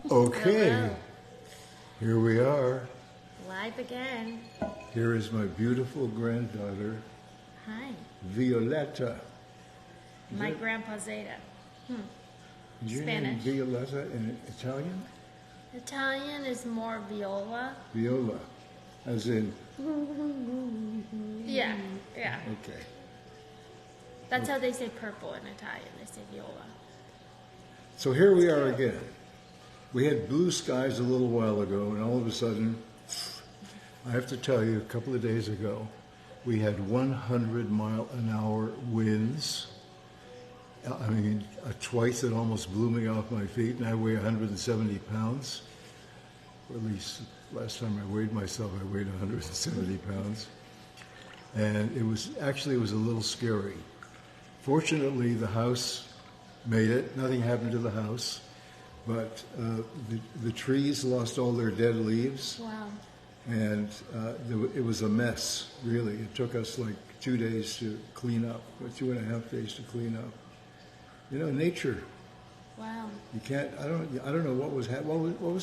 Okay, Hello. here we are. Live again. Here is my beautiful granddaughter, Hi. Violetta. My grandpa Zeta. Is your name Spanish. Violetta in Italian? Italian is more viola. Viola, as in, Yeah, yeah. okay. That's how they say purple in Italian. They say viola. So here we are again. We had blue skies a little while ago, and all of a sudden, I have to tell you, a couple of days ago, we had 100-mile-an-hour winds. I mean, twice it almost blew me off my feet, and I weigh 170 pounds. Or at least last time I weighed myself, I weighed 170 pounds. And it was a little scary. Fortunately, the house made it. Nothing happened to the house. But the trees lost all their dead leaves. Wow. And it was a mess, really. It took us like 2 days to clean up, or 2.5 days to clean up. You know, nature. Wow. You can't. I don't know what was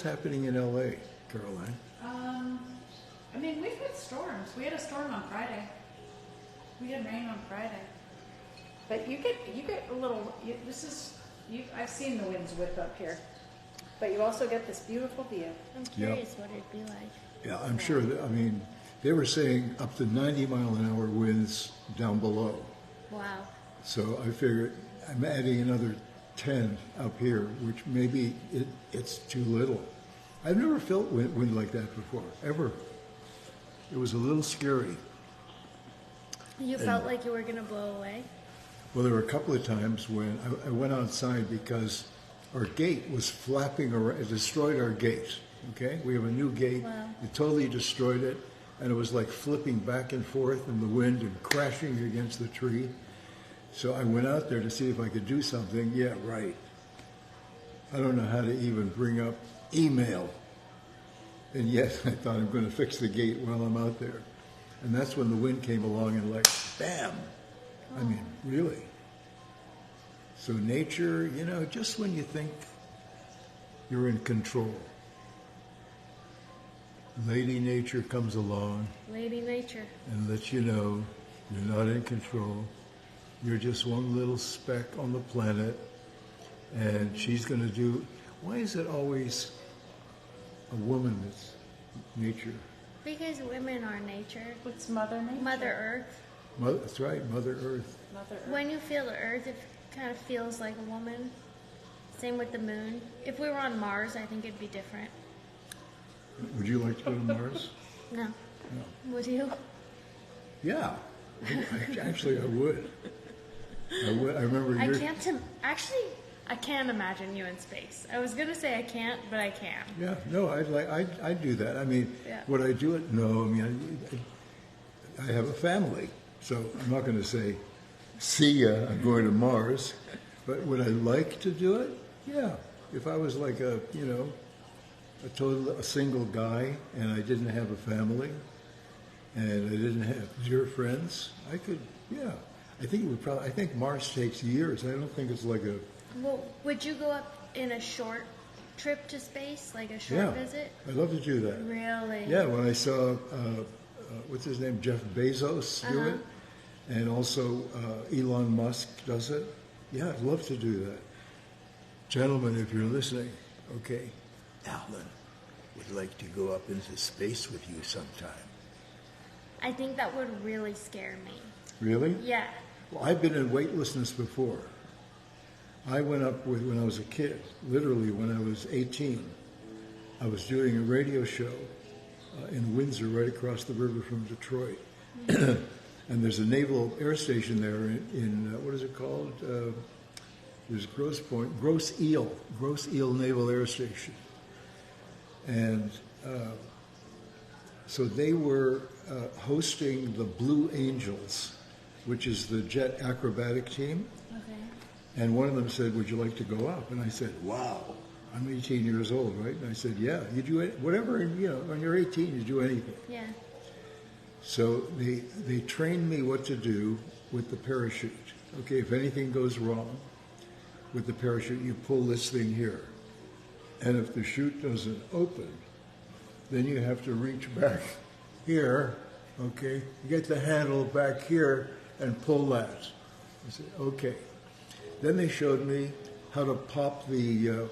happening in L.A., Caroline. I mean, we've had storms. We had a storm on Friday. We had rain on Friday. But you get a little. I've seen the winds whip up here, but you also get this beautiful view. I'm curious what it'd be like. Yeah, I'm sure. I mean, they were saying up to 90-mile-an-hour winds down below. Wow. So I figured I'm adding another 10 up here, which maybe it's too little. I've never felt wind like that before, ever. It was a little scary. You felt like you were going to blow away? Well, there were a couple of times when I went outside because our gate was flapping around. It destroyed our gate, okay? We have a new gate. Wow. It totally destroyed it, and it was like flipping back and forth in the wind and crashing against the tree. So I went out there to see if I could do something. Yeah, right. I don't know how to even bring up email. And yet I thought I'm going to fix the gate while I'm out there. And that's when the wind came along and like, bam. I mean, really. So nature, you know, just when you think you're in control, Lady Nature comes along Lady Nature. and lets you know you're not in control. You're just one little speck on the planet, and she's going to do. Why is it always a woman that's nature? Because women are nature. It's Mother Nature. Mother Earth. That's right, Mother Earth. Mother Earth. When you feel the Earth, it kind of feels like a woman. Same with the moon. If we were on Mars, I think it'd be different. Would you like to go to Mars? No. No. Would you? Yeah. Actually, I would. I would. I remember I can't. Actually, I can't imagine you in space. I was gonna say I can't, but I can. Yeah. No, I'd do that. I mean, Yeah. would I do it? No. I mean, I have a family, so I'm not going to say, "See ya, I'm going to Mars." But would I like to do it? Yeah. If I was like a single guy and I didn't have a family and I didn't have dear friends, I could. Yeah. I think it would probably. I think Mars takes years. I don't think it's like a. Well, would you go up in a short trip to space, like a short visit? I'd love to do that. Really? Yeah, when I saw, what's his name, Jeff Bezos do it, and also Elon Musk does it. Yeah, I'd love to do that. Gentlemen, if you're listening, okay, Alan would like to go up into space with you sometime. I think that would really scare me. Really? Yeah. Well, I've been in weightlessness before. I went up when I was a kid, literally when I was 18. I was doing a radio show in Windsor, right across the river from Detroit. And there's a naval air station there in what is it called? There's Grosse Ile Naval Air Station. And so they were hosting the Blue Angels, which is the jet acrobatic team. Okay. And one of them said, "Would you like to go up?" And I said, "Wow, I'm 18 years old, right?" And I said, "Yeah, you do it, whatever, you know, when you're 18, you do anything." Yeah. So they trained me what to do with the parachute. Okay, if anything goes wrong with the parachute, you pull this thing here. And if the chute doesn't open, then you have to reach back here, okay? You get the handle back here and pull that. I said, okay. Then they showed me how to pop the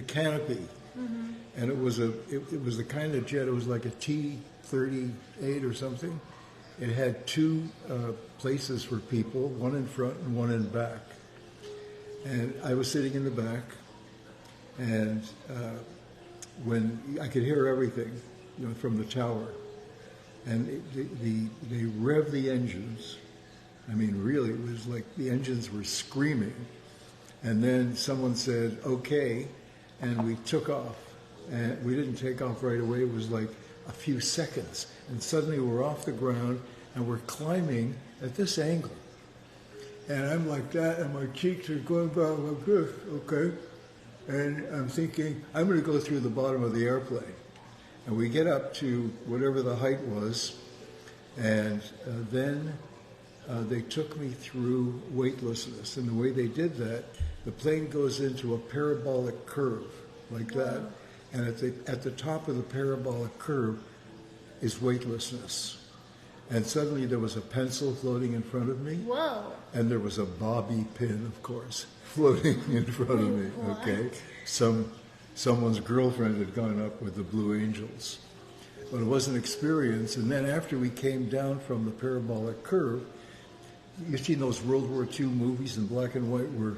canopy. Mm-hmm. And it was the kind of jet, it was like a T-38 or something. It had two places for people, one in front and one in back. And I was sitting in the back, and when I could hear everything, from the tower, and they revved the engines. I mean, really, it was like the engines were screaming. And then someone said, okay, and we took off. And we didn't take off right away. It was like a few seconds. And suddenly we're off the ground, and we're climbing at this angle. And I'm like that, and my cheeks are going back like this, okay? And I'm thinking, I'm going to go through the bottom of the airplane. And we get up to whatever the height was, and then they took me through weightlessness. And the way they did that, the plane goes into a parabolic curve like that, and at the top of the parabolic curve is weightlessness. And suddenly there was a pencil floating in front of me. Whoa. And there was a bobby pin, of course, floating in front of me, okay? Someone's girlfriend had gone up with the Blue Angels. But it was an experience. And then after we came down from the parabolic curve, you've seen those World War II movies in black and white where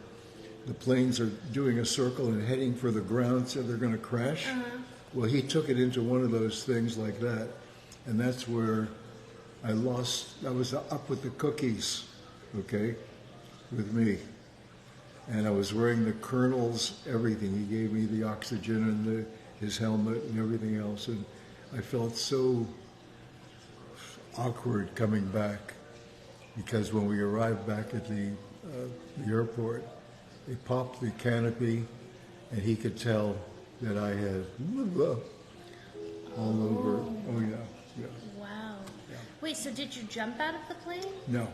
the planes are doing a circle and heading for the ground, so they're going to crash? Uh-huh. Well, he took it into one of those things like that. And that's where I was up with the cookies, okay, with me. And I was wearing the colonel's everything. He gave me the oxygen and his helmet and everything else. And I felt so awkward coming back because when we arrived back at the airport, they popped the canopy and he could tell that I had all over. Oh, yeah. Wow. Yeah. Wait, so did you jump out of the plane? No.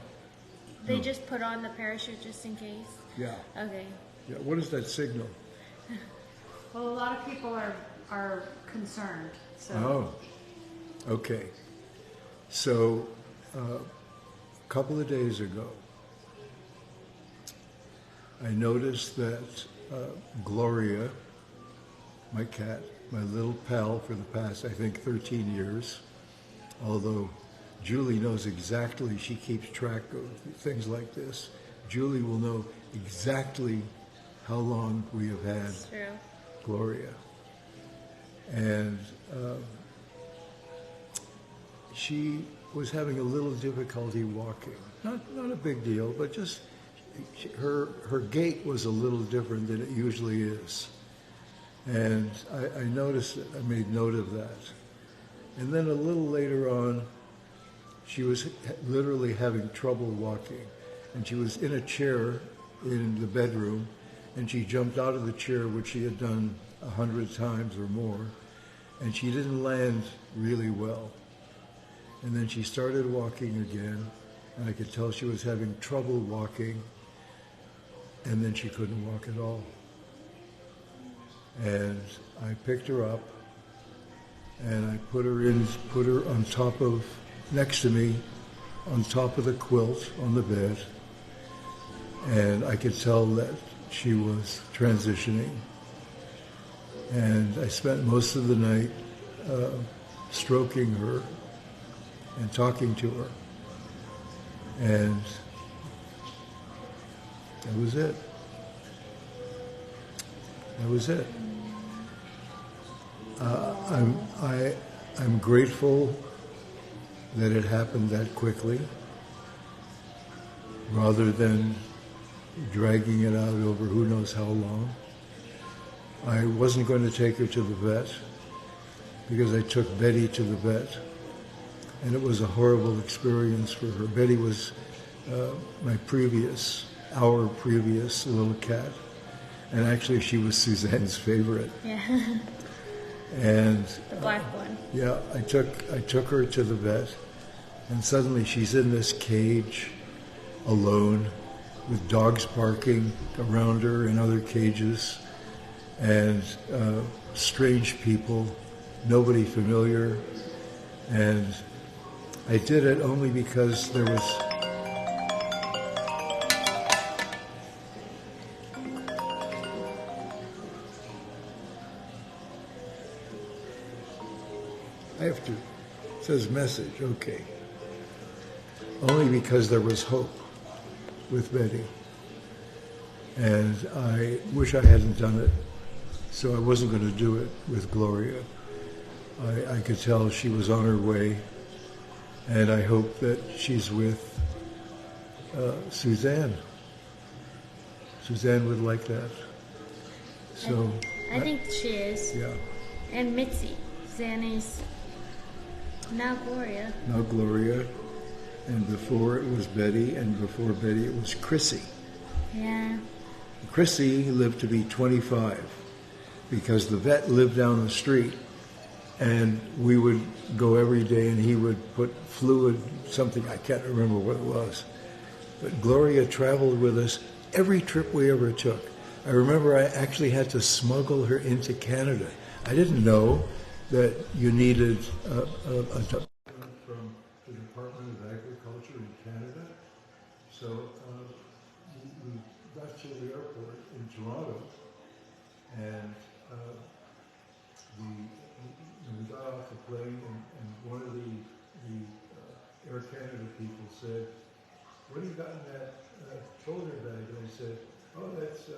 They just put on the parachute just in case? Yeah. Okay. Yeah. What is that signal? Well, a lot of people are concerned. So. Oh. Okay. So, a couple of days ago, I noticed that Gloria, my cat, my little pal for the past, I think, 13 years, although Julie knows exactly, she keeps track of things like this. Julie will know exactly how long we have had Gloria. And she was having a little difficulty walking. Not a big deal, but just her gait was a little different than it usually is. And I noticed it, I made note of that. And then a little later on, she was literally having trouble walking. And she was in a chair in the bedroom, and she jumped out of the chair, which she had done 100 times or more, and she didn't land really well. And then she started walking again, and I could tell she was having trouble walking, and then she couldn't walk at all. And I picked her up, and I put her on top of, next to me, on top of the quilt on the bed, and I could tell that she was transitioning. And I spent most of the night stroking her and talking to her. And that was it. That was it. I'm grateful that it happened that quickly, rather than dragging it out over who knows how long. I wasn't going to take her to the vet because I took Betty to the vet, and it was a horrible experience for her. Betty was our previous little cat, and actually she was Suzanne's favorite. Yeah. And the black one. Yeah, I took her to the vet, and suddenly she's in this cage alone with dogs barking around her in other cages. and strange people, nobody familiar. And I did it only because there was... I have to... It says message, okay. Only because there was hope with Betty. And I wish I hadn't done it, so I wasn't going to do it with Gloria. I could tell she was on her way, and I hope that she's with Suzanne. Suzanne would like that. So I think she is. yeah. And Mitzi, Zanny's now Gloria. Now Gloria, and before it was Betty, and before Betty it was Chrissy. Yeah. Chrissy lived to be 25 because the vet lived down the street, and we would go every day and he would put fluid, something, I can't remember what it was. But Gloria traveled with us every trip we ever took. I remember I actually had to smuggle her into Canada. I didn't know that you needed a from the Department of Agriculture in Canada. So we got to the airport in Toronto, and we got off the plane, and one of the Air Canada people said, "What do you got in that shoulder bag?" And I said, "Oh, that's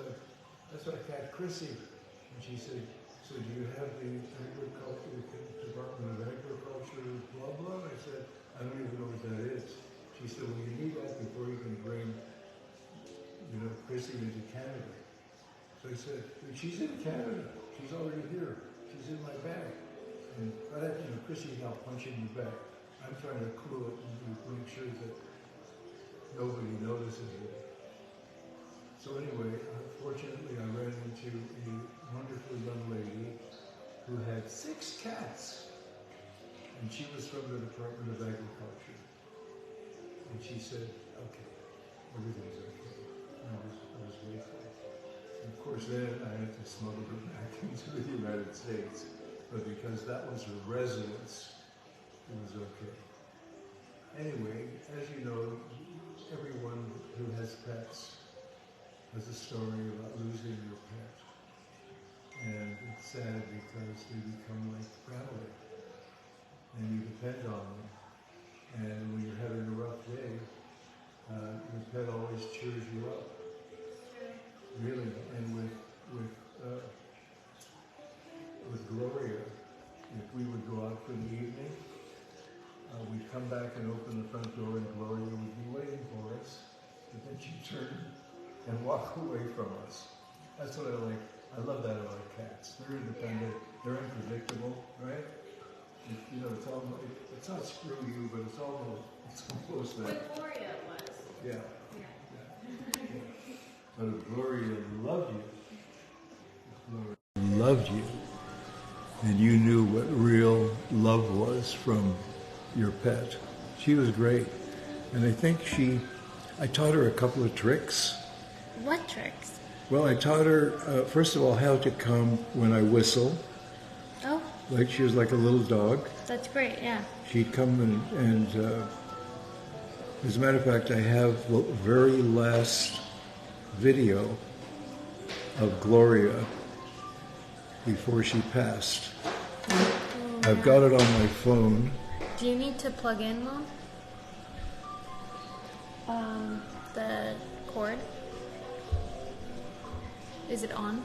our cat Chrissy." And she said, "So do you have the Department of Agriculture, blah, blah?" And I said, "I don't even know what that is." She said, "Well, you need that before you can bring, Chrissy into Canada." So I said, "But she's in Canada. She's already here. She's in my bag." And Chrissy's now punching the bag. I'm trying to clue it and make sure that nobody notices it. So anyway, fortunately, I ran into a wonderful young lady who had 6 cats, and she was from the Department of Agriculture. And she said, "Okay, everything's okay." And I was grateful. And of course, then I had to smuggle her back into the United States, but because that was her residence, it was okay. Anyway, as you know, everyone who has pets has a story about losing your pet. And it's sad because they become like family. And you depend on them. And when you're having a rough day, your pet always cheers you up. Really. And with Gloria, if we would go out for the evening, we'd come back and open the front door, and Gloria would be waiting for us. And then she'd turn and walk away from us. That's what I like. I love that about cats. They're independent. They're unpredictable, right? It's not screw you, but it's almost that. With Gloria it was. Yeah. But if Gloria loved you, and you knew what real love was from your pet, she was great. And I think I taught her a couple of tricks. What tricks? Well, I taught her, first of all, how to come when I whistle. Oh. Like she was like a little dog. That's great, yeah. She'd come and as a matter of fact, I have the very last video of Gloria before she passed. I've got it on my phone. Do you need to plug in, Mom? The cord? Is it on?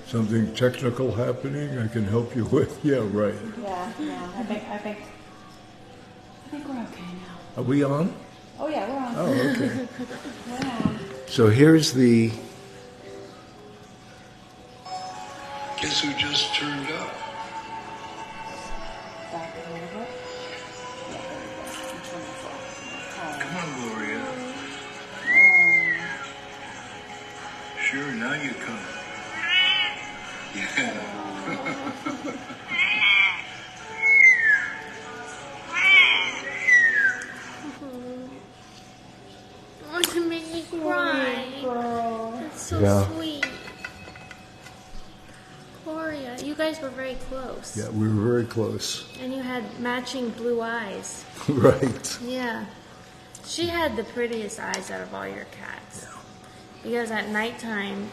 Something technical happening I can help you with? Yeah, right. Yeah. I think we're okay now. Are we on? Oh yeah, we're on. Oh, okay. We're on. So here's the... Guess who just turned up? Back a little bit. Yeah, there we go. I'm turning this off. Come on, Gloria. Um, Sure, now you come. Yeah. Yeah. sweet. Gloria, you guys were very close. Yeah, we were very close. And you had matching blue eyes. Right. Yeah. She had the prettiest eyes out of all your cats. Because at nighttime,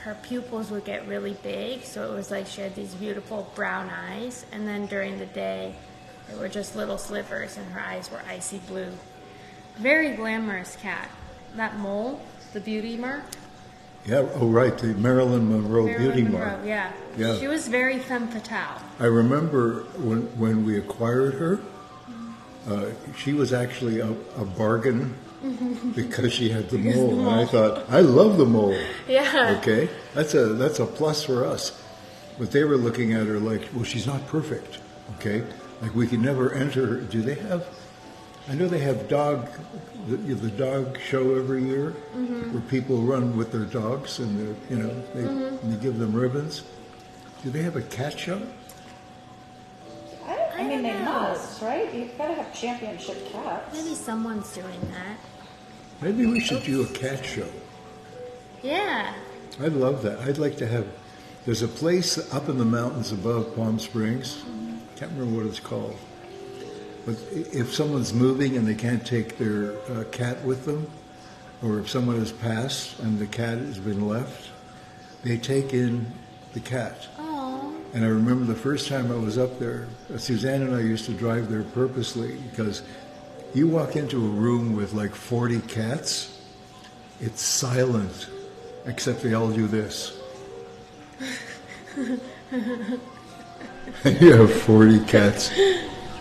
her pupils would get really big, so it was like she had these beautiful brown eyes. And then during the day, they were just little slivers, and her eyes were icy blue. Very glamorous cat. That mole, the beauty mark. Yeah, oh right, the Marilyn Monroe beauty Marilyn mark. Monroe, yeah. Yeah. She was very femme fatale. I remember when we acquired her, she was actually a bargain because she had the mole. And I thought, I love the mole. Yeah. Okay, that's a plus for us. But they were looking at her like, well, she's not perfect. Okay, like we could never enter her. Do they have? I know they have the dog show every year where people run with their dogs and they give them ribbons. Do they have a cat show? I mean, they don't know. must, right? You've got to have championship cats. Maybe someone's doing that. Maybe we should do a cat show. Yeah. I'd love that. I'd like to have. There's a place up in the mountains above Palm Springs. Can't remember what it's called. But if someone's moving and they can't take their cat with them, or if someone has passed and the cat has been left, they take in the cat. Oh. And I remember the first time I was up there, Suzanne and I used to drive there purposely because you walk into a room with like 40 cats, it's silent, except they all do this. You have 40 cats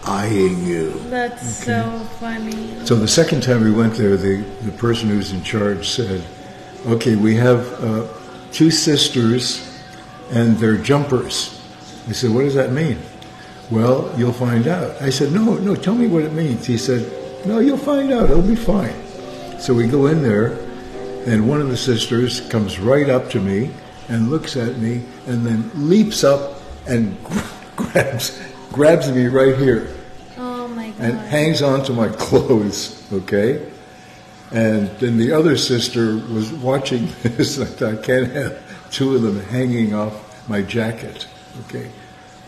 eyeing you. That's so funny. So the second time we went there, the person who's in charge said, okay, we have two sisters and they're jumpers. I said, what does that mean? Well, you'll find out. I said, no, tell me what it means. He said, no, you'll find out. It'll be fine. So we go in there, and one of the sisters comes right up to me and looks at me and then leaps up and grabs me right here. Oh my God. And hangs on to my clothes, okay? And then the other sister was watching this. I thought, I can't have two of them hanging off my jacket, okay?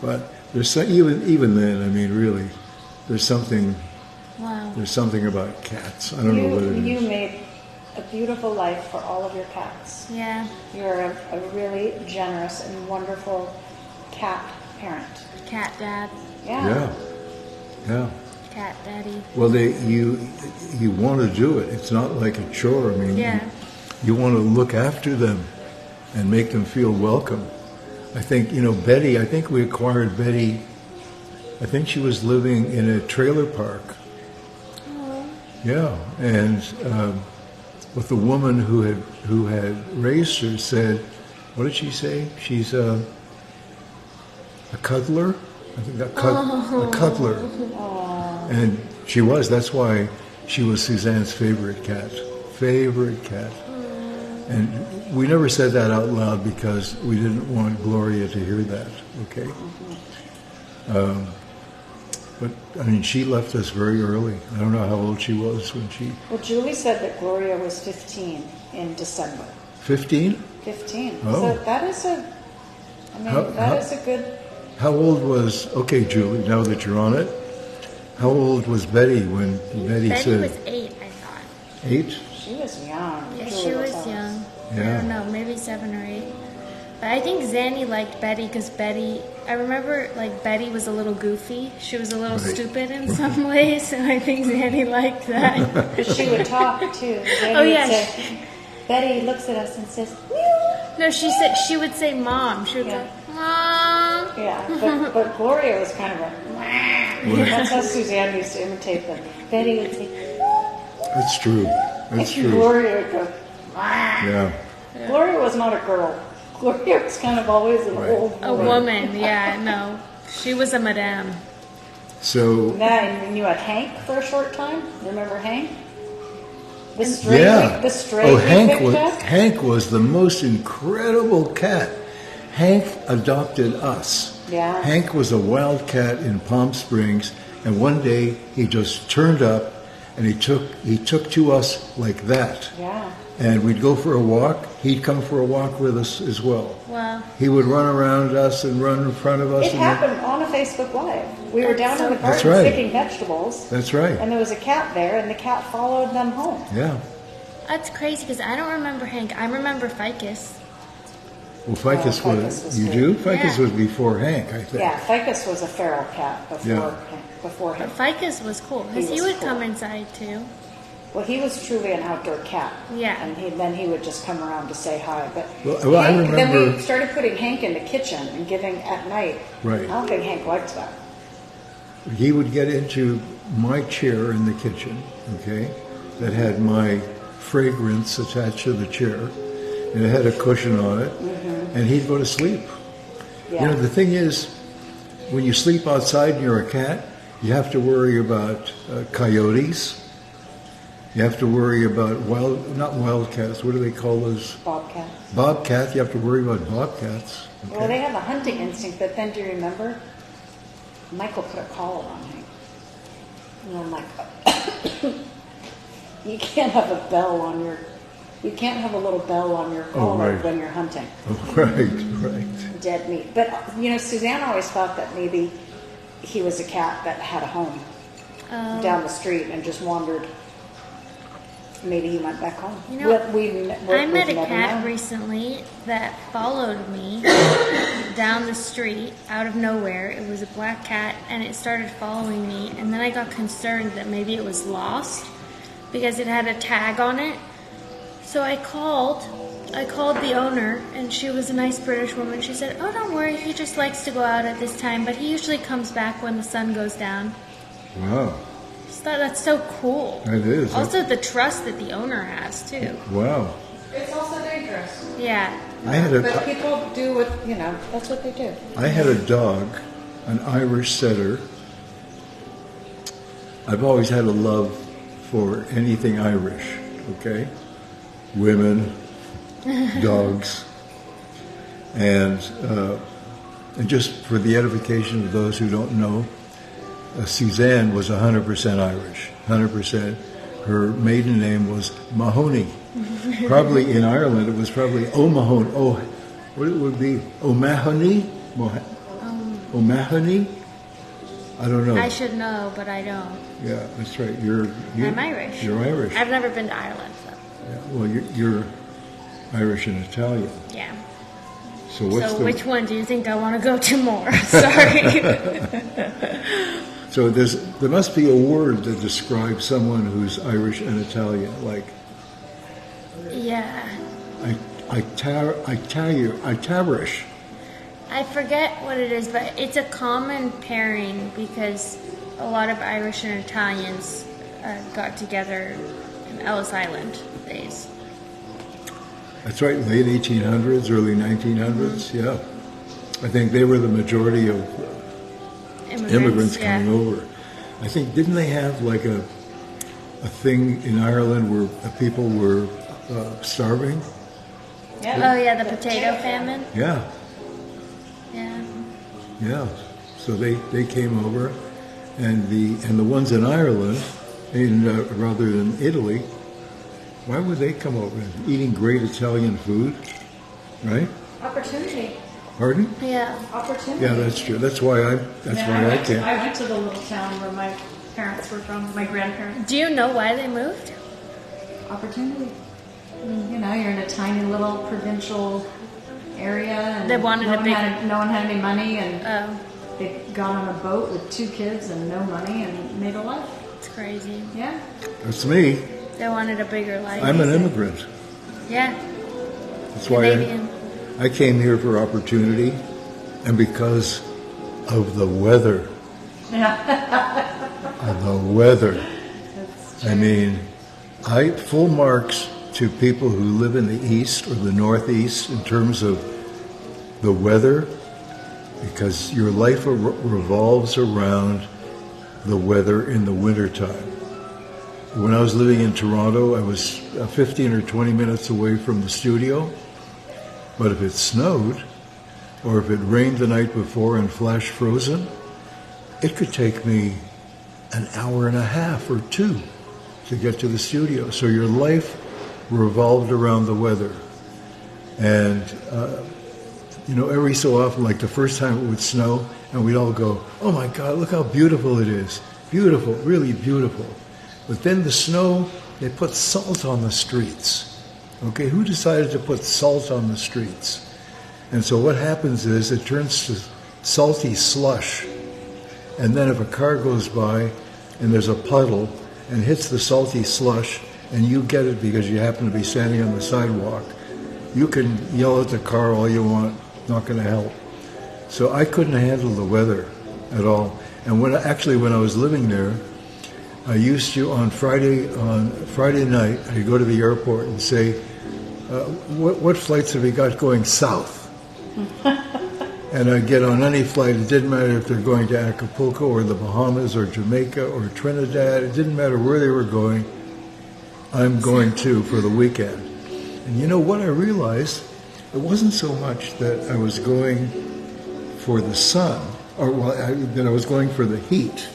But there's even then, I mean, really, there's something about cats. I don't know what it is. You made a beautiful life for all of your cats. Yeah. You're a really generous and wonderful cat parent. Cat dad. Yeah. Yeah. Cat daddy. Well, you want to do it. It's not like a chore. I mean, Yeah. you want to look after them and make them feel welcome. I think, Betty, I think we acquired Betty, I think she was living in a trailer park. Oh. Yeah, and but the woman who had raised her said, what did she say? She's a cuddler? I think a cuddler. Aww. And she was. That's why she was Suzanne's favorite cat. Favorite cat. And we never said that out loud because we didn't want Gloria to hear that, okay? But, I mean, she left us very early. I don't know how old she was when she... Well, Julie said that Gloria was 15 in December. 15? 15. Oh. So that is a good... How old was... Okay, Julie, now that you're on it, how old was Betty when Betty said... Betty was 8, I thought. 8? She was young. Yeah, Julie she was us. young. Yeah. I don't know, maybe 7 or 8. But I think Zanny liked Betty because I remember like Betty was a little goofy. She was a little Right. stupid in some ways, and I think Zanny liked that. But she would talk too. Zanny Oh, yeah. would say, Betty looks at us and says, meow. No, she would say mom. She would Yeah. go, Mom. Yeah, but Gloria was kind of a... That's how Suzanne used to imitate them. Betty would say, That's true. That's and true. Gloria would go, Yeah. Gloria was not a girl. Gloria was kind of always an Right. old A woman, yeah, no. She was a madame. So... Then you had Hank for a short time. Remember Hank? The stray, Yeah. the stray Oh, we picked up? Hank was the most incredible cat. Hank adopted us. Yeah. Hank was a wild cat in Palm Springs, and one day he just turned up and he took to us like that. Yeah. And we'd go for a walk. He'd come for a walk with us as well. Wow. He would run around us and run in front of us. It happened on a Facebook Live. We were down in the That's garden right. picking vegetables. That's right. And there was a cat there, and the cat followed them home. Yeah. That's crazy because I don't remember Hank. I remember Ficus. Well, Ficus Ficus was, was you good. do? Ficus Yeah. was before Hank, I think. Yeah, Ficus was a feral cat before him. But Ficus was cool because He he was would cool. come inside too. Well, he was truly an outdoor cat. Yeah. And then he would just come around to say hi. But Well, I Hank, then remember- we started putting Hank in the kitchen and giving at night. Right. I don't think Hank liked that. He would get into my chair in the kitchen, okay, that had my fragrance attached to the chair, and it had a cushion on it, and he'd go to sleep. Yeah. You know, the thing is, when you sleep outside and you're a cat, you have to worry about coyotes. You have to worry about not wildcats, what do they call those? Bobcat. Bobcats, you have to worry about bobcats. Okay? Well, they have a hunting instinct, but then do you remember? Michael put a collar on Hank. And I'm like, you can't have a bell on your, you can't have a little bell on your collar right. when you're hunting. Oh, right. Dead meat. But, you know, Suzanne always thought that maybe he was a cat that had a home down the street and just wandered. Maybe he went back home. You know, I met we've a never cat known. recently that followed me down the street out of nowhere. It was a black cat, and it started following me, and then I got concerned that maybe it was lost because it had a tag on it. So I called the owner, and she was a nice British woman. She said, "Oh, don't worry, he just likes to go out at this time, but he usually comes back when the sun goes down." Wow. Just thought that's so cool. It is. Also, the trust that the owner has too. Wow. It's also dangerous. Yeah. But people do what, you know, that's what they do. I had a dog, an Irish setter. I've always had a love for anything Irish, okay? Women, dogs, and just for the edification of those who don't know, Suzanne was 100% Irish, 100%. Her maiden name was Mahoney. Probably in Ireland, it was probably O'Mahony. Oh, what it would be? O'Mahony? O'Mahony? I don't know. I should know, but I don't. Yeah, that's right. I'm Irish. You're Irish. I've never been to Ireland, so Yeah, well, you're Irish and Italian. yeah. So what's So the? which one do you think I want to go to more? Sorry. So there must be a word that describes someone who's Irish and Italian, like Yeah. Itarish. I forget what it is, but it's a common pairing because a lot of Irish and Italians got together in Ellis Island days. That's right, late 1800s, early 1900s. Yeah, I think they were the majority of immigrants yeah. coming over. I think didn't they have like a thing in Ireland where people were starving? Yeah. Oh yeah, the potato famine. Yeah, Yeah. yeah. So they came over, and the ones in Ireland, rather than Italy, why would they come over? Eating great Italian food, right? Opportunity. Pardon? Yeah. Opportunity. Yeah, that's true. That's why I came. I went to the little town where my parents were from, my grandparents. Do you know why they moved? Opportunity. You know, you're in a tiny little provincial area, and They wanted a bigger- no one had any money, and Oh, they got on a boat with 2 kids and no money and made a life. it's crazy. Yeah. That's me. They wanted a bigger life. I'm an immigrant. Yeah. That's why Canadian. I came here for opportunity, and because of the weather. Of the weather. I mean, full marks to people who live in the east or the northeast in terms of the weather, because your life revolves around the weather in the wintertime. When I was living in Toronto, I was 15 or 20 minutes away from the studio, but if it snowed or if it rained the night before and flash frozen, it could take me an hour and a half or 2 to get to the studio. So your life revolved around the weather. And, every so often, like the first time it would snow, and we'd all go, oh my God, look how beautiful it is. Beautiful, really beautiful. But then the snow, they put salt on the streets. Okay, who decided to put salt on the streets? And so what happens is it turns to salty slush. And then if a car goes by and there's a puddle and hits the salty slush, and you get it because you happen to be standing on the sidewalk, you can yell at the car all you want, not going to help. So I couldn't handle the weather at all. And when I was living there, I used to on Friday night, I'd go to the airport and say, what flights have we got going south? And I'd get on any flight. It didn't matter if they're going to Acapulco or the Bahamas or Jamaica or Trinidad. It didn't matter where they were going. I'm going to for the weekend. And you know what I realized? It wasn't so much that I was going for the sun, that I was going for the heat.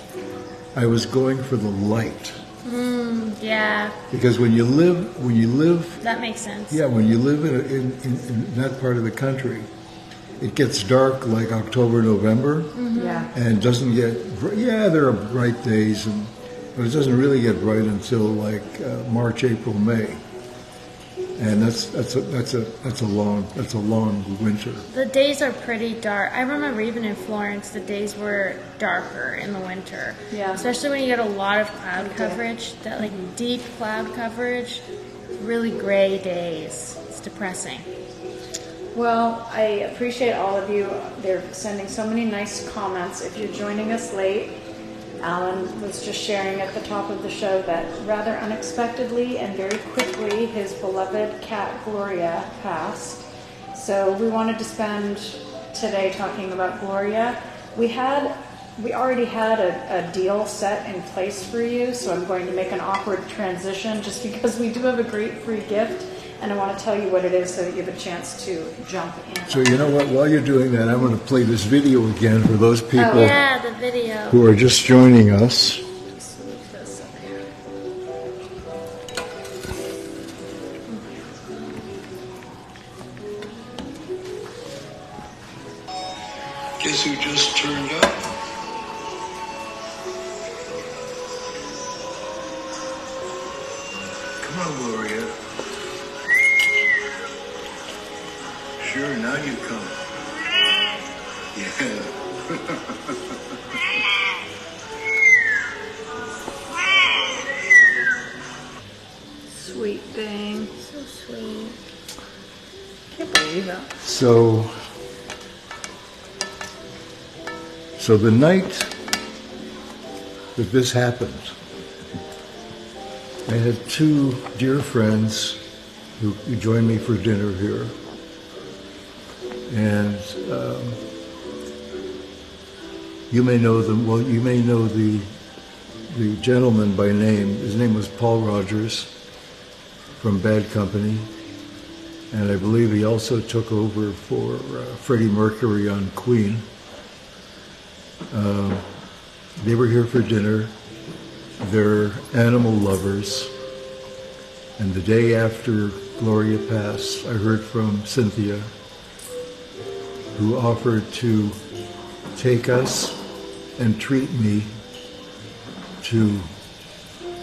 I was going for the light. Yeah. Because when you live. That makes sense. Yeah, when you live in that part of the country, it gets dark like October, November. Yeah. And doesn't get. Yeah, there are bright days, but it doesn't really get bright until like March, April, May. And that's a long winter. The days are pretty dark. I remember even in Florence, the days were darker in the winter. Yeah. Especially when you get a lot of cloud coverage, that like deep cloud coverage, really gray days. It's depressing. Well, I appreciate all of you. They're sending so many nice comments. If you're joining us late, Alan was just sharing at the top of the show that rather unexpectedly and very quickly his beloved cat Gloria passed. So we wanted to spend today talking about Gloria. We already had a deal set in place for you, so I'm going to make an awkward transition just because we do have a great free gift, and I want to tell you what it is so that you have a chance to jump in. So you know what? While you're doing that, I'm going to play this video again for those people Yeah, the video. who are just joining us. Guess who just turned up? Come on, Gloria. Sure, now you come. Yeah. Sweet thing. So sweet. Can't believe it. So the night that this happened, I had two dear friends who joined me for dinner here. And you may know them. Well, you may know the gentleman by name. His name was Paul Rogers from Bad Company, and I believe he also took over for Freddie Mercury on Queen. They were here for dinner. They're animal lovers. And the day after Gloria passed, I heard from Cynthia, who offered to take us and treat me to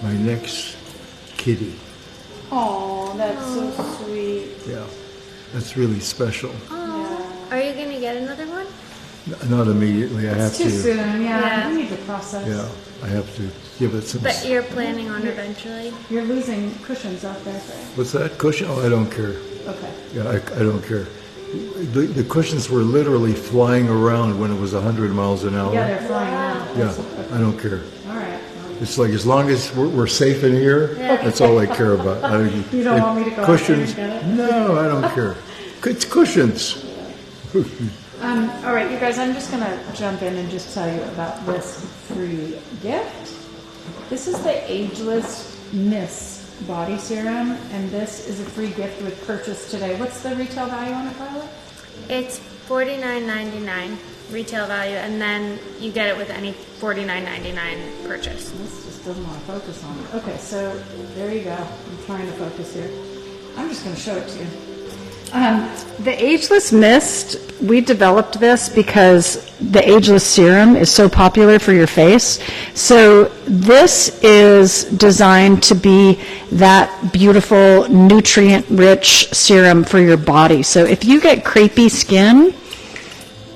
my next kitty. Oh, that's so sweet. Yeah, that's really special. Oh. Are you going to get another one? Not immediately. I have It's too to. soon, yeah. Yeah. We need to process. Yeah, I have to give it some. But you're planning on eventually? You're losing cushions out there, Fred. What's that cushion? Oh, I don't care. Okay. Yeah, I don't care. The cushions were literally flying around when it was 100 miles an hour. Yeah, they're flying now. Yeah, I don't care. All right. It's like as long as we're safe in here, Yeah. that's all I care about. You don't want me to go out there cushions? and get it? No, I don't care. It's cushions. All right, you guys, I'm just going to jump in and just tell you about this free gift. This is the Ageless Miss Body Serum, and this is a free gift with purchase today. What's the retail value on it, Violet? It's $49.99. retail value, and then you get it with any $49.99 purchase. This just doesn't want to focus on it. Okay, so there you go. I'm trying to focus here. I'm just going to show it to you. The Ageless Mist, we developed this because the Ageless Serum is so popular for your face. So this is designed to be that beautiful, nutrient-rich serum for your body. So if you get crepey skin,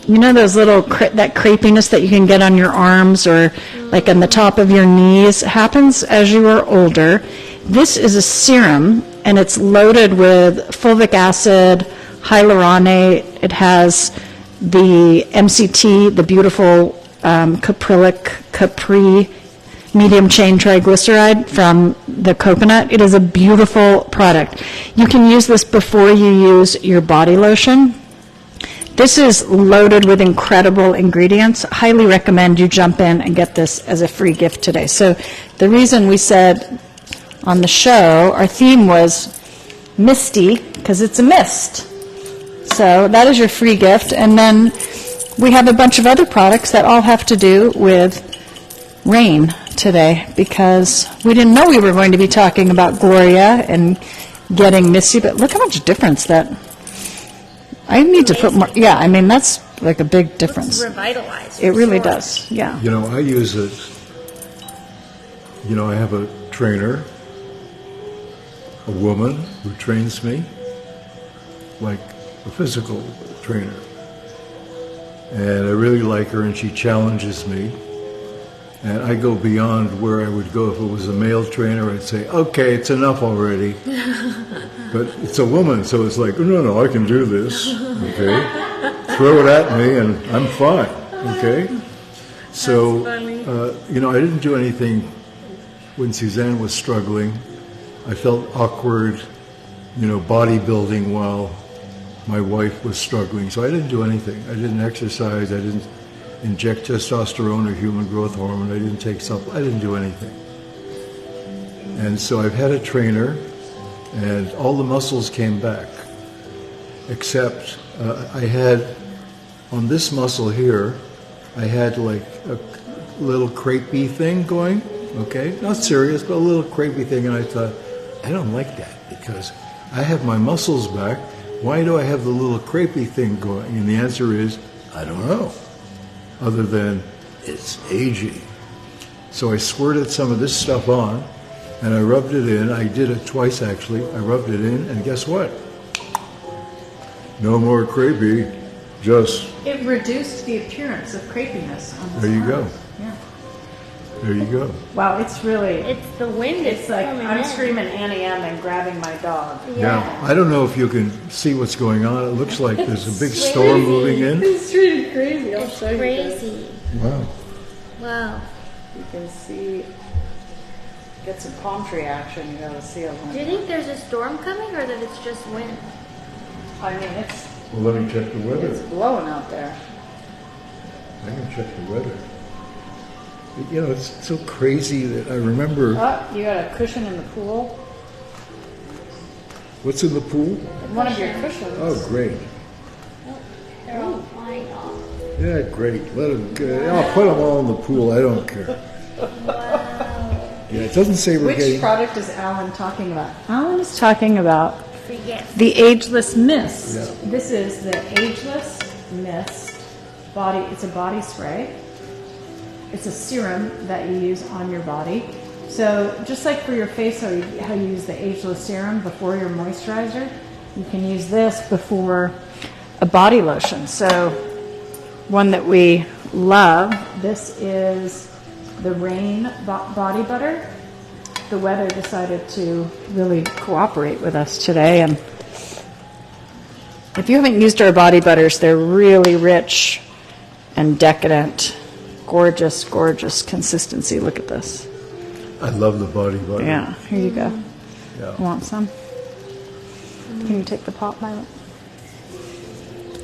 you know those little, that crepiness that you can get on your arms or like on the top of your knees, happens as you are older. This is a serum, and it's loaded with fulvic acid, hyaluronate. It has the MCT, the beautiful Capri medium chain triglyceride from the coconut. It is a beautiful product. You can use this before you use your body lotion. This is loaded with incredible ingredients. Highly recommend you jump in and get this as a free gift today. So the reason we said on the show, our theme was misty, because it's a mist. So that is your free gift. And then we have a bunch of other products that all have to do with rain today, because we didn't know we were going to be talking about Gloria and getting misty, but look how much difference that... I need to put more... Yeah, I mean, that's like a big difference. It's revitalized. It really does, yeah. You know, I use it, you know, I have a trainer, a woman who trains me, like a physical trainer. And I really like her, and she challenges me. And I go beyond where I would go if it was a male trainer. I'd say, okay, it's enough already. But it's a woman, so it's like, no, I can do this, okay? Throw it at me, and I'm fine, okay? So, you know, I didn't do anything when Suzanne was struggling. I felt awkward, you know, bodybuilding while my wife was struggling. So I didn't do anything. I didn't exercise. I didn't inject testosterone or human growth hormone. I didn't take supplements. I didn't do anything. And so I've had a trainer, and all the muscles came back, except I had, on this muscle here, I had like a little crepey thing going, okay? Not serious, but a little crepey thing, and I thought, I don't like that, because I have my muscles back. Why do I have the little crepey thing going? And the answer is, I don't know, other than it's aging. So I squirted some of this stuff on, and I rubbed it in. I did it twice, actually. I rubbed it in, and guess what? No more crepey, just... It reduced the appearance of crepiness on the There you go. arms. Yeah. There you go. Wow, it's really... It's the wind. It's like coming I'm in. screaming Annie M and grabbing my dog. Yeah. Now, I don't know if you can see what's going on. It looks like there's a big It's storm crazy. moving in. It's really crazy. I'll It's show you guys. crazy. Wow. Wow. You can see, get some palm tree action. You gotta see it. Do you think there's a storm coming, or that it's just wind? I mean, it's Well, let me check the weather. blowing out there. I can check the weather. You know, it's so crazy that I remember... Oh, you got a cushion in the pool. What's in the pool? One of your cushions. Oh, great. They're all flying off. Yeah, great. Let them go. I'll put them all in the pool. I don't care. Wow. Yeah, it doesn't say we're Which getting... product is Alan talking about? Alan is talking about Forget. the Ageless Mist. Yeah. This is the Ageless Mist body. It's a body spray. It's a serum that you use on your body. So just like for your face, how you use the Ageless Serum before your moisturizer, you can use this before a body lotion. So one that we love, this is the Rain Body Butter. The weather decided to really cooperate with us today. And if you haven't used our body butters, they're really rich and decadent. Gorgeous, gorgeous consistency. Look at this. I love the body butter. Yeah, here you go. Yeah. Want some? Can you take the pop, Violet?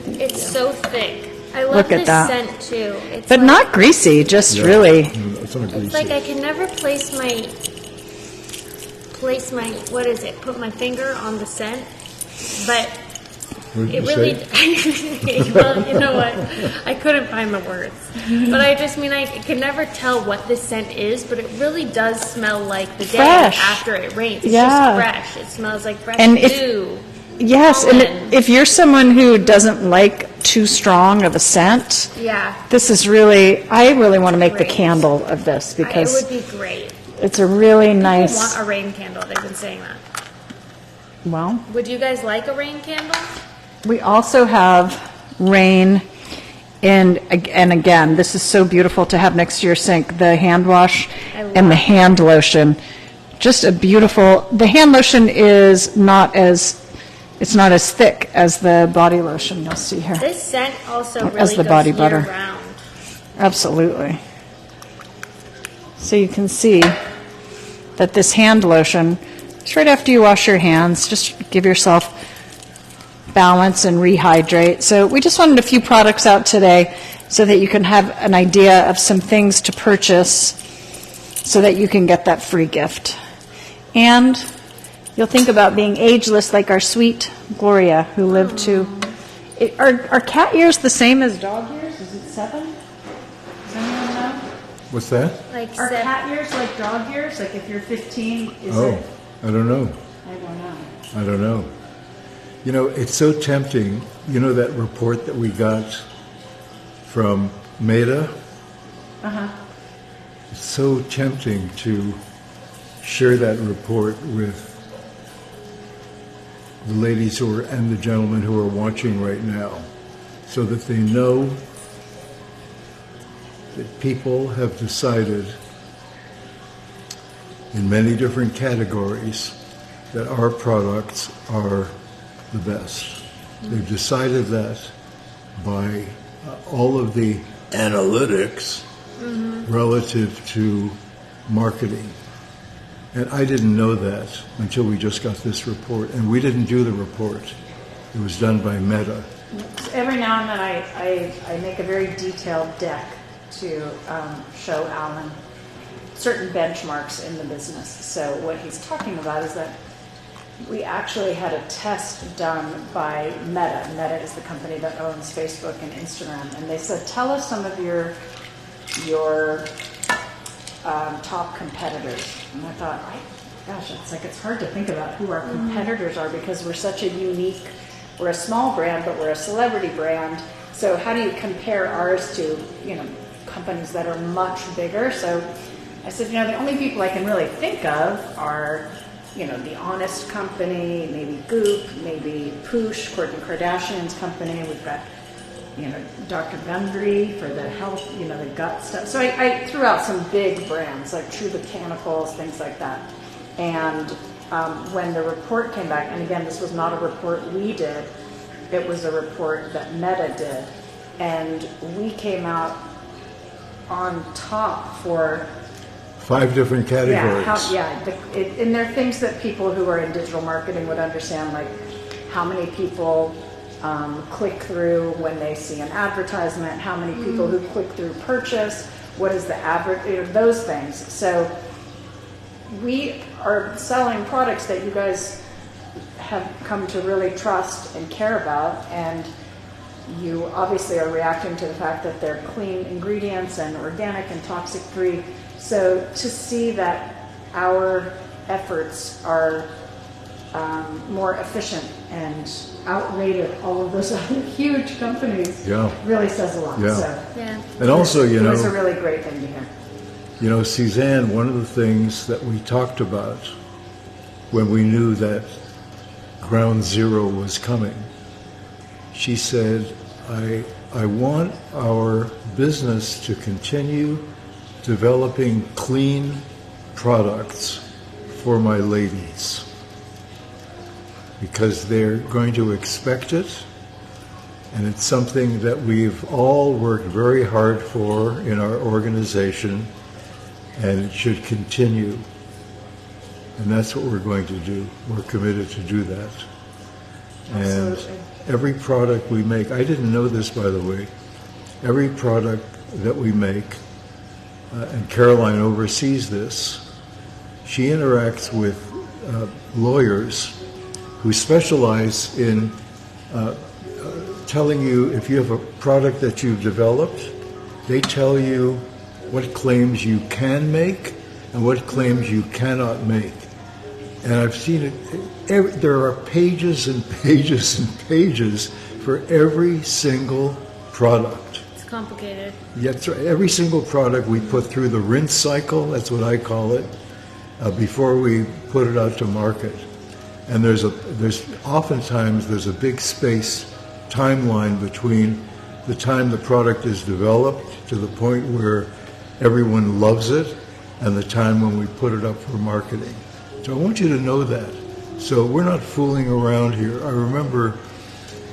It's so thick. I love Look at this that. scent too. It's But like, not greasy, just Yeah. really. It's not greasy. It's like I can never place my what is it? Put my finger on the scent, but What did It you really, say? well, you know what? I couldn't find the words. But I just mean, I can never tell what this scent is, but it really does smell like the day Fresh. after it rains. It's Yeah. just fresh. It smells like fresh And if- dew. Yes, pollen. and if you're someone who doesn't like too strong of a scent, Yeah. this is really, I really want to make the Great. candle of this It because would be great. it's a really People nice, want a rain candle. They've been saying that. well, Would you guys like a rain candle? we also have rain, and again, this is so beautiful to have next to your sink, the hand wash I love and the it. hand lotion. Just a beautiful, the hand lotion is not as, it's not as thick as the body lotion you'll see here. This scent also really As the goes body butter. year-round. Absolutely. So you can see that this hand lotion, just right after you wash your hands, just give yourself balance and rehydrate. So we just wanted a few products out today so that you can have an idea of some things to purchase so that you can get that free gift. And you'll think about being ageless like our sweet Gloria, who lived to... Are cat ears the same as dog ears? Is it 7? Does anyone know? What's that? Like Are seven- cat ears like dog ears? Like if you're 15, is Oh, it? I don't know. I don't know. I don't know. You know, it's so tempting. You know that report that we got from Meta? Uh-huh. It's so tempting to share that report with the ladies who are and the gentlemen who are watching right now, so that they know that people have decided in many different categories that our products are the best. They've decided that by all of the analytics relative to marketing. And I didn't know that until we just got this report. And we didn't do the report. It was done by Meta. Every now and then I make a very detailed deck to show Alan certain benchmarks in the business. So what he's talking about is that we actually had a test done by Meta. Meta is the company that owns Facebook and Instagram. And they said, tell us some of your top competitors. And I thought, gosh, it's hard to think about who our competitors are because we're such a unique, we're a small brand, but we're a celebrity brand. So how do you compare ours to, companies that are much bigger? So I said, the only people I can really think of are, The Honest Company, maybe Goop, maybe Poosh, Kourtney Kardashian's company. We've got, Dr. Gundry for the health, the gut stuff. So I threw out some big brands like True Botanicals, things like that. And when the report came back, and again, this was not a report we did, it was a report that Meta did. And we came out on top for 5 different categories. And there are things that people who are in digital marketing would understand, like how many people click through when they see an advertisement, how many people who click through purchase, what is the average, those things. So we are selling products that you guys have come to really trust and care about, and you obviously are reacting to the fact that they're clean ingredients and organic and toxic free. So to see that our efforts are more efficient and outrated all of those other huge companies really says a lot. Yeah. So And also, it was a really great thing to hear. Suzanne, one of the things that we talked about when we knew that ground zero was coming, she said, I want our business to continue developing clean products for my ladies because they're going to expect it, and it's something that we've all worked very hard for in our organization, and it should continue. And that's what we're going to do. We're committed to do that. And every product we make, I didn't know this, by the way, every product that we make, and Caroline oversees this, she interacts with lawyers who specialize in telling you if you have a product that you've developed, they tell you what claims you can make and what claims you cannot make. And I've seen it, there are pages and pages and pages for every single product. It's complicated. Yeah, that's right. Every single product we put through the rinse cycle, that's what I call it, before we put it out to market. And there's oftentimes there's a big space timeline between the time the product is developed to the point where everyone loves it and the time when we put it up for marketing. So I want you to know that. So we're not fooling around here. I remember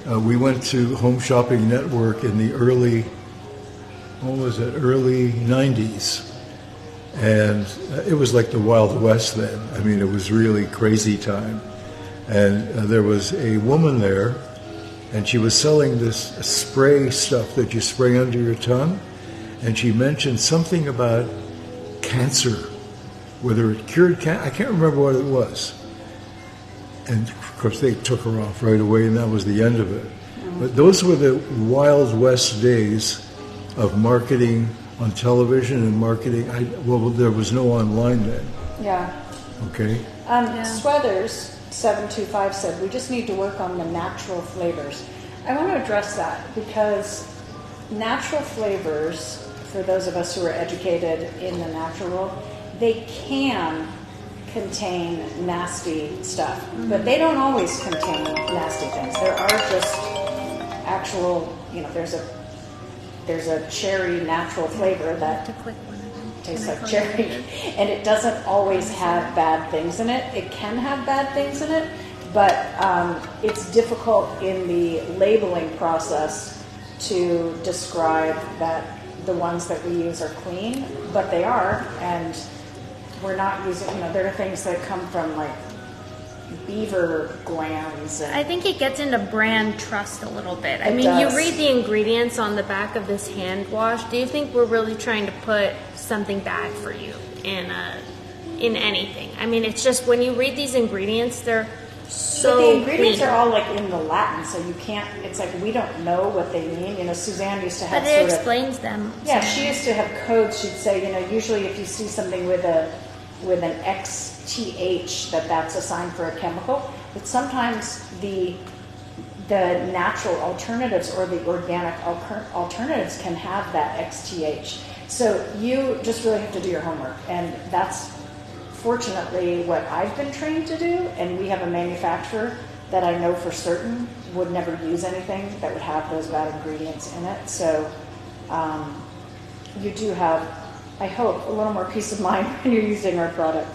we went to Home Shopping Network in the early 90s. And it was like the Wild West then. I mean, it was really crazy time. And there was a woman there, and she was selling this spray stuff that you spray under your tongue. And she mentioned something about cancer, whether it cured cancer. I can't remember what it was. And of course, they took her off right away, and that was the end of it. But those were the Wild West days of marketing on television and marketing. Well, there was no online then. Yeah. Okay. Sweathers 725 said, we just need to work on the natural flavors. I want to address that because natural flavors, for those of us who are educated in the natural world, they can contain nasty stuff, but they don't always contain nasty things. There are just actual, there's a cherry natural flavor that tastes like cherry, and it doesn't always have bad things in it. It can have bad things in it, but it's difficult in the labeling process to describe that the ones that we use are clean, but they are, and we're not using, there are things that come from like beaver glands. I think it gets into brand trust a little bit. I It mean, does. you read the ingredients on the back of this hand wash. Do you think we're really trying to put something bad for you in anything? I mean, it's just when you read these ingredients, they're so But the ingredients clean. are all like in the Latin, so you can't, it's like we don't know what they mean. Suzanne used to have But it sort of, explains them. yeah, she used to have codes. She'd say, usually if you see something with an XTH, that's a sign for a chemical. But sometimes the natural alternatives or the organic alternatives can have that XTH. So you just really have to do your homework, and that's fortunately what I've been trained to do. And we have a manufacturer that I know for certain would never use anything that would have those bad ingredients in it. So you do have, I hope, a little more peace of mind when you're using our product.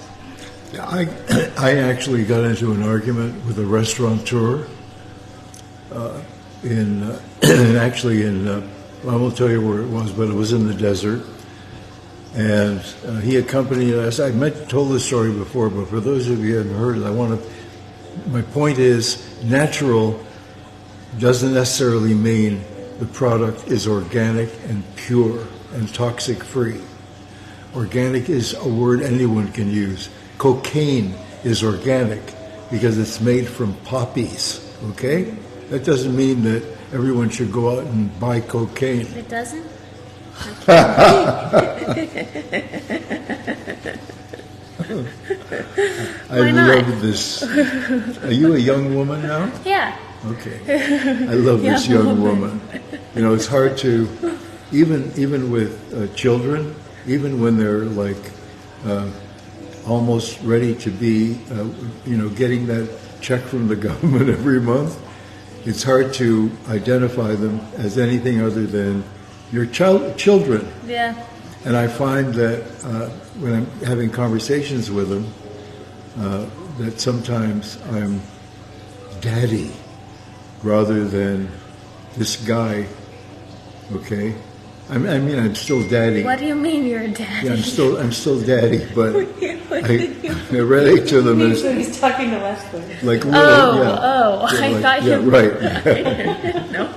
Yeah, I actually got into an argument with a restaurateur I won't tell you where it was, but it was in the desert. And he accompanied us. I told this story before, but for those of you who haven't heard it, my point is, natural doesn't necessarily mean the product is organic and pure and toxic free. Organic is a word anyone can use. Cocaine is organic because it's made from poppies, okay? That doesn't mean that everyone should go out and buy cocaine. It doesn't? I love this. Are you a young woman now? Yeah. Okay. I love this young woman. It's hard to, even with children, even when they're like almost ready to be, getting that check from the government every month, it's hard to identify them as anything other than your children. Yeah. And I find that when I'm having conversations with them, that sometimes I'm daddy rather than this guy, okay? I mean, I'm still daddy. What do you mean you're a daddy? Yeah, I'm still daddy, but I relate to them as So he's talking to Leslie. like little, yeah. I like, thought you right. No.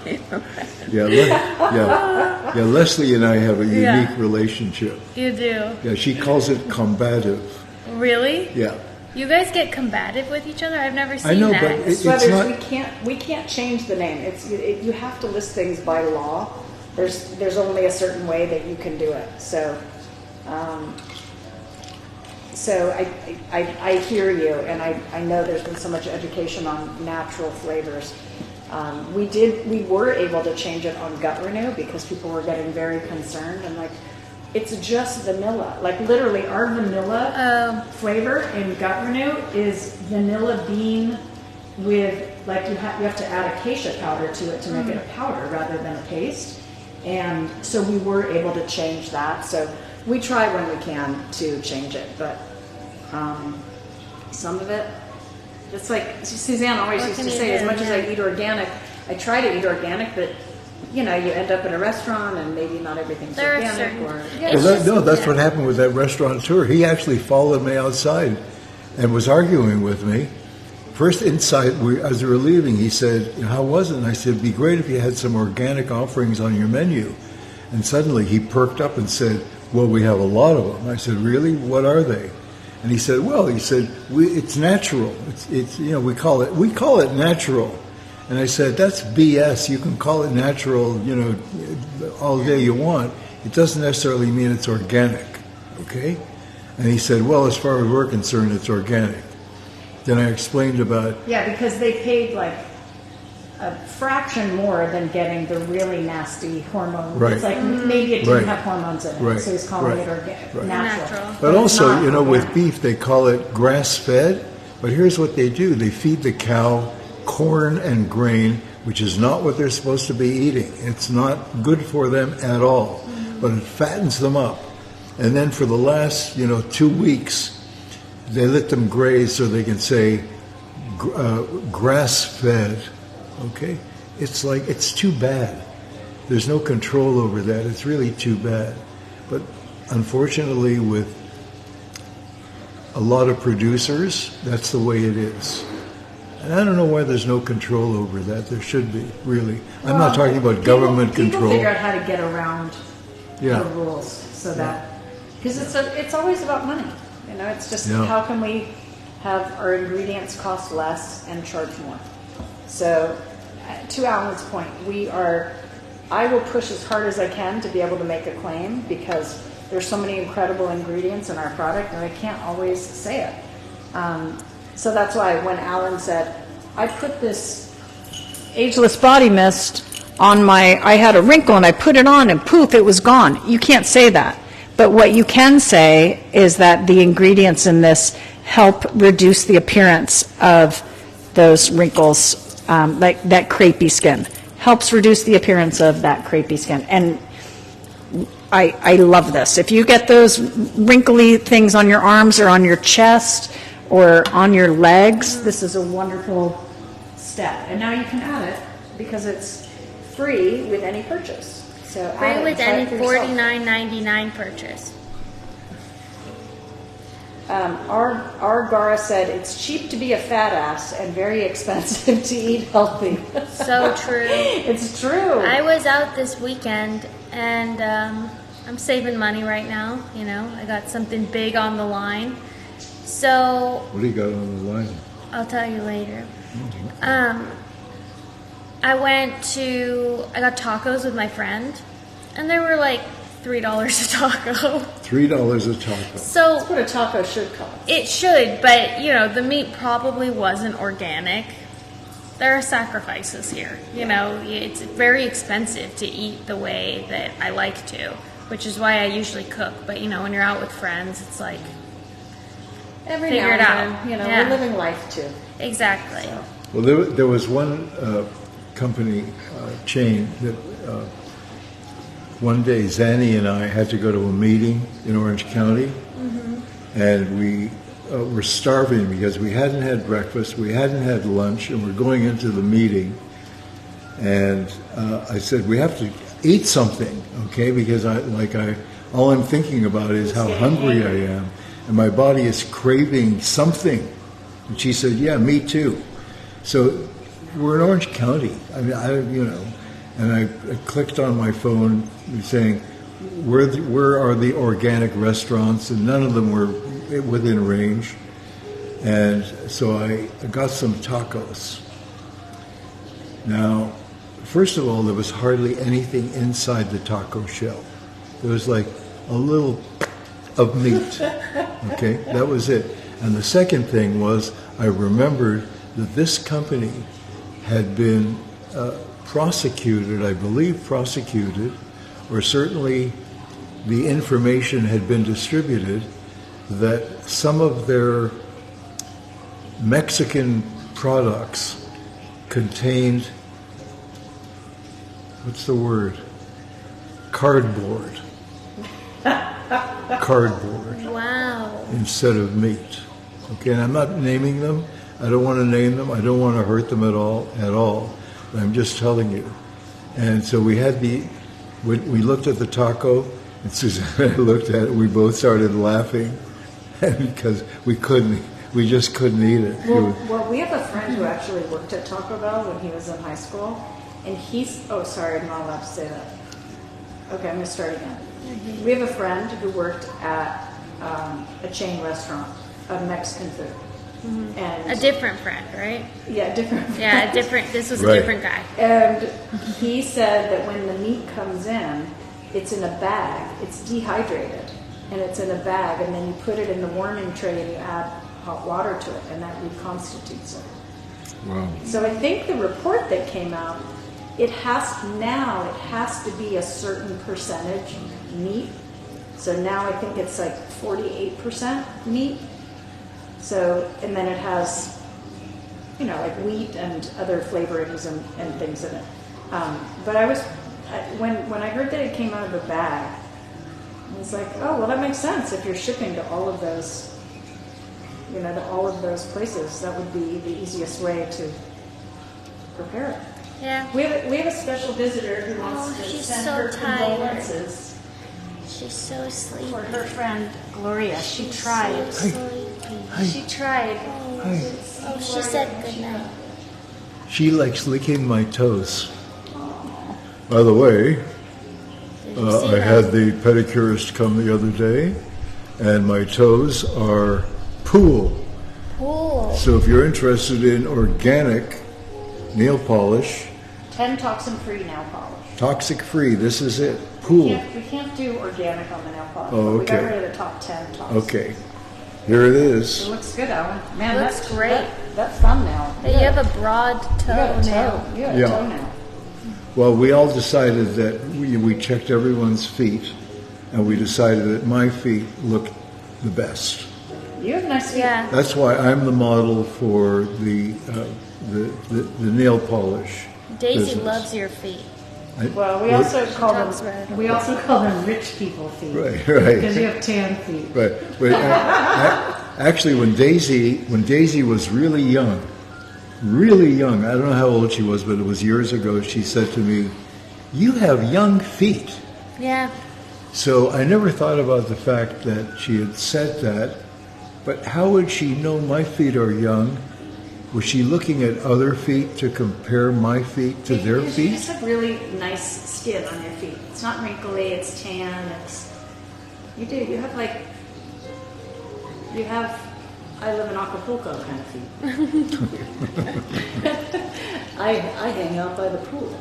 Yeah, Leslie and I have a unique relationship. You do. Yeah, she calls it combative. Really? Yeah. You guys get combative with each other? I've never seen I know, that. but it's Sweaters, not. we can't change the name. You have to list things by law. There's only a certain way that you can do it. So, I hear you, and I know there's been so much education on natural flavors. We were able to change it on Gut Renew because people were getting very concerned, and like, it's just vanilla. Like literally, our vanilla flavor in Gut Renew is vanilla bean with, like, you have to add acacia powder to it to make it a powder rather than a paste. And so we were able to change that. So we try when we can to change it, but some of it, it's like Suzanne always What used can to you say, as do? much as Yeah. I eat organic, I try to eat organic, but you know, you end up in a restaurant and maybe not everything's There are organic. certain- Or Yeah. Well, that's Yeah. what happened with that restaurateur. He actually followed me outside and was arguing with me. First, inside, as we were leaving, he said, "How was it?" And I said, "It'd be great if you had some organic offerings on your menu." And suddenly he perked up and said, "Well, we have a lot of them." I said, "Really? What are they?" And he said, "Well," he said, "it's natural. It's you know, we call it natural." And I said, "That's BS. You can call it natural, you know, all day you want. It doesn't necessarily mean it's organic, okay?" And he said, "Well, as far as we're concerned, it's organic." Then I explained about, yeah, because they paid like a fraction more than getting the really nasty hormone. Right. It's like maybe it didn't Right. have hormones in it, Right. so he's calling Right. it organic, Right. natural. but it's also, not you know, with organic. beef, they call it grass-fed. But here's what they do. They feed the cow corn and grain, which is not what they're supposed to be eating. It's not good for them at all, but it fattens them up. And then for the last, 2 weeks, they let them graze so they can say grass-fed. Okay? It's like, it's too bad. There's no control over that. It's really too bad. But unfortunately, with a lot of producers, that's the way it is. And I don't know why there's no control over that. There should be, really. I'm not talking about government People control. figure out how to get around Yeah. the rules so that, because it's always about money. You know, it's just Yeah. how can we have our ingredients cost less and charge more. So, to Alan's point, I will push as hard as I can to be able to make a claim because there's so many incredible ingredients in our product and I can't always say it. So that's why when Alan said, I put this ageless body mist on I had a wrinkle and I put it on and poof, it was gone. You can't say that. But what you can say is that the ingredients in this help reduce the appearance of those wrinkles, like that crepey skin. Helps reduce the appearance of that crepey skin. And I love this. If you get those wrinkly things on your arms or on your chest or on your legs, this is a wonderful step. And now you can add it because it's free with any purchase. So add Free it with and try any it for yourself. $49.99 purchase. Our Gara said it's cheap to be a fat ass and very expensive to eat healthy. So true. It's true. I was out this weekend and I'm saving money right now. You know, I got something big on the line. So What do you got on the line? I'll tell you later. I got tacos with my friend and they were like $3 a taco. $3 a taco. So That's what a taco should cost. it should, but the meat probably wasn't organic. There are sacrifices here. It's very expensive to eat the way that I like to, which is why I usually cook. But when you're out with friends, it's like Every Figure now it and out. then, Yeah. we're living life too. exactly. Well, there was one company chain that one day Zanny and I had to go to a meeting in Orange County, and we were starving because we hadn't had breakfast, we hadn't had lunch, and we're going into the meeting. And I said, we have to eat something, okay? Because all I'm thinking about is how hungry I am, and my body is craving something. And she said, yeah, me too. So we're in Orange County. I mean, and I clicked on my phone saying, where are the organic restaurants? And none of them were within range. And so I got some tacos. Now, first of all, there was hardly anything inside the taco shell. There was like a little of meat. Okay, that was it. And the second thing was I remembered that this company had been prosecuted, I believe prosecuted, or certainly the information had been distributed that some of their Mexican products contained, what's the word? Cardboard. Cardboard. Wow. Instead of meat. Okay, and I'm not naming them. I don't want to name them. I don't want to hurt them at all. I'm just telling you. And so we had we looked at the taco, and Suzanne and I looked at it. We both started laughing because we just couldn't eat it. Well, we have a friend who actually worked at Taco Bell when he was in high school, and oh, sorry, I'm not allowed to say that. Okay, I'm going to start again. We have a friend who worked at a chain restaurant of Mexican food. Mm-hmm. And A different friend, right? yeah, different. Yeah, a different. This was Right. a different guy. And he said that when the meat comes in, it's in a bag. It's dehydrated, and it's in a bag, and then you put it in the warming tray and you add hot water to it, and that reconstitutes it. Wow. So I think the report that came out, it has to be a certain percentage meat. So now I think it's like 48% meat. So, and then it has, like wheat and other flavorings and things in it. But when I heard that it came out of a bag, I was like, oh, well, that makes sense. If you're shipping to all of those, to all of those places, that would be the easiest way to prepare it. Yeah. We have a special visitor who wants to she's send so her tired. condolences She's so sleepy. for her friend Gloria. She She's tried. So sleepy. Hi. She tried. Oh, she said goodnight. She likes licking my toes. By the way, Did you see I that? had the pedicurist come the other day, and my toes are pool. Cool. So if you're interested in organic nail polish, 10 toxin-free nail polish. toxic-free, this is it. Pool. We can't do organic on the nail polish. Oh, but we got okay. rid of the top 10 toxins. Okay, here it It is. looks good, Alan. Man, Looks that's great. That thumbnail. Hey, you have a broad You got a toenail. toe. You got a Yeah. toenail. Well, we all decided that we checked everyone's feet, and we decided that my feet looked the best. You have nice feet. Yeah. That's why I'm the model for the nail polish. Daisy business. loves your feet. Well, we What- also call talks about it. them. We also call them rich people feet. Right, Because right. you have tan feet. But actually, when Daisy was really young, I don't know how old she was, but it was years ago, she said to me, "You have young feet." Yeah. So I never thought about the fact that she had said that, but how would she know my feet are young? Was she looking at other feet to compare my feet to their Because you feet? just have really nice skin on your feet. It's not wrinkly, it's tan, you do, you have, I live in Acapulco kind of feet. I hang out by the pool.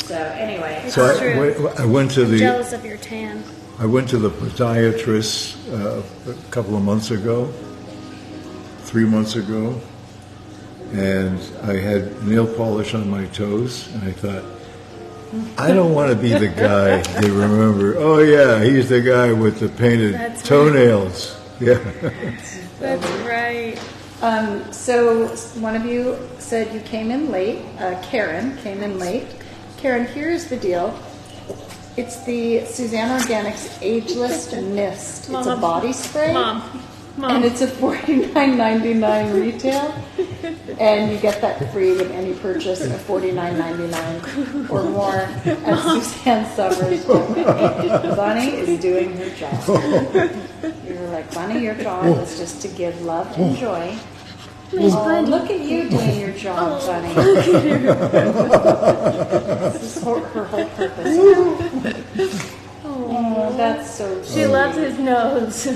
So anyway. It's So true. I went to I'm the jealous of your tan. podiatrist a couple of months ago, 3 months ago, and I had nail polish on my toes, and I thought, I don't want to be the guy they remember. Oh yeah, he's the guy with the painted That's toenails. Yeah. That's right. So one of you said you came in late. Karen came in late. Karen, here's the deal. It's the Suzanne Organics Ageless Mist. It's a Mom. body spray. Mom. And it's a $49.99 retail. And you get that free with any purchase of $49.99 or more at Suzanne Summers. Bunny is doing her job. You're like, Bunny, your job is just to give love and joy. Oh, look at you doing your job, Bunny. This is her whole purpose. Oh, That's so She sweet. loves his nose.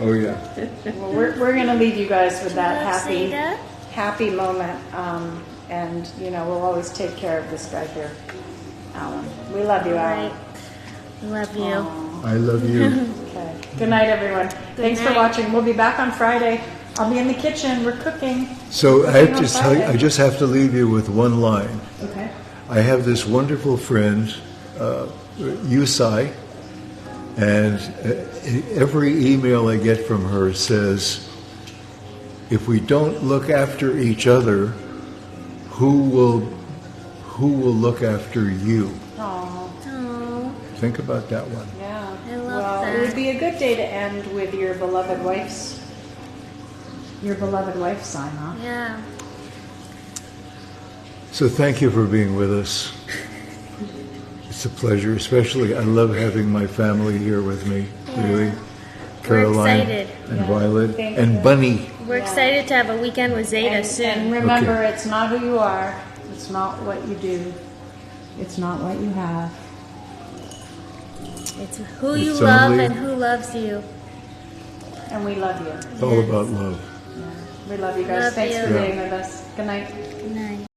Oh, yeah. Well, we're gonna leave you guys with that Love happy, Zeta. happy moment. And you know, we'll always take care of this guy here, Alan. We love you, Alan. Right. Love you. I love you. Okay. Good night, everyone. Thanks for night. watching. We'll be back on Friday. I'll be in the kitchen. We're cooking. So I Cooking have on to tell you, Friday. I just have to leave you with one line. Okay. I have this wonderful friend, Yusai, and every email I get from her says, if we don't look after each other, who will look after you? Aw, Oh, Think about that one. yeah. I love Well, that. it would be a good day to end with your beloved wife's sign, huh? yeah. So thank you for being with us. It's a pleasure, especially I love having my family here with me, really. Caroline excited. and Yeah. Violet Thank and you. Bunny. We're excited to have a weekend with Zeta And soon. remember, Okay. it's not who you are. It's not what you do. It's not what you have. It's who you It's love only- and who loves you. And we love you. It's all Yes. about love. We love you guys. Love Thanks you. for Yeah. being with us. Good night. Good night.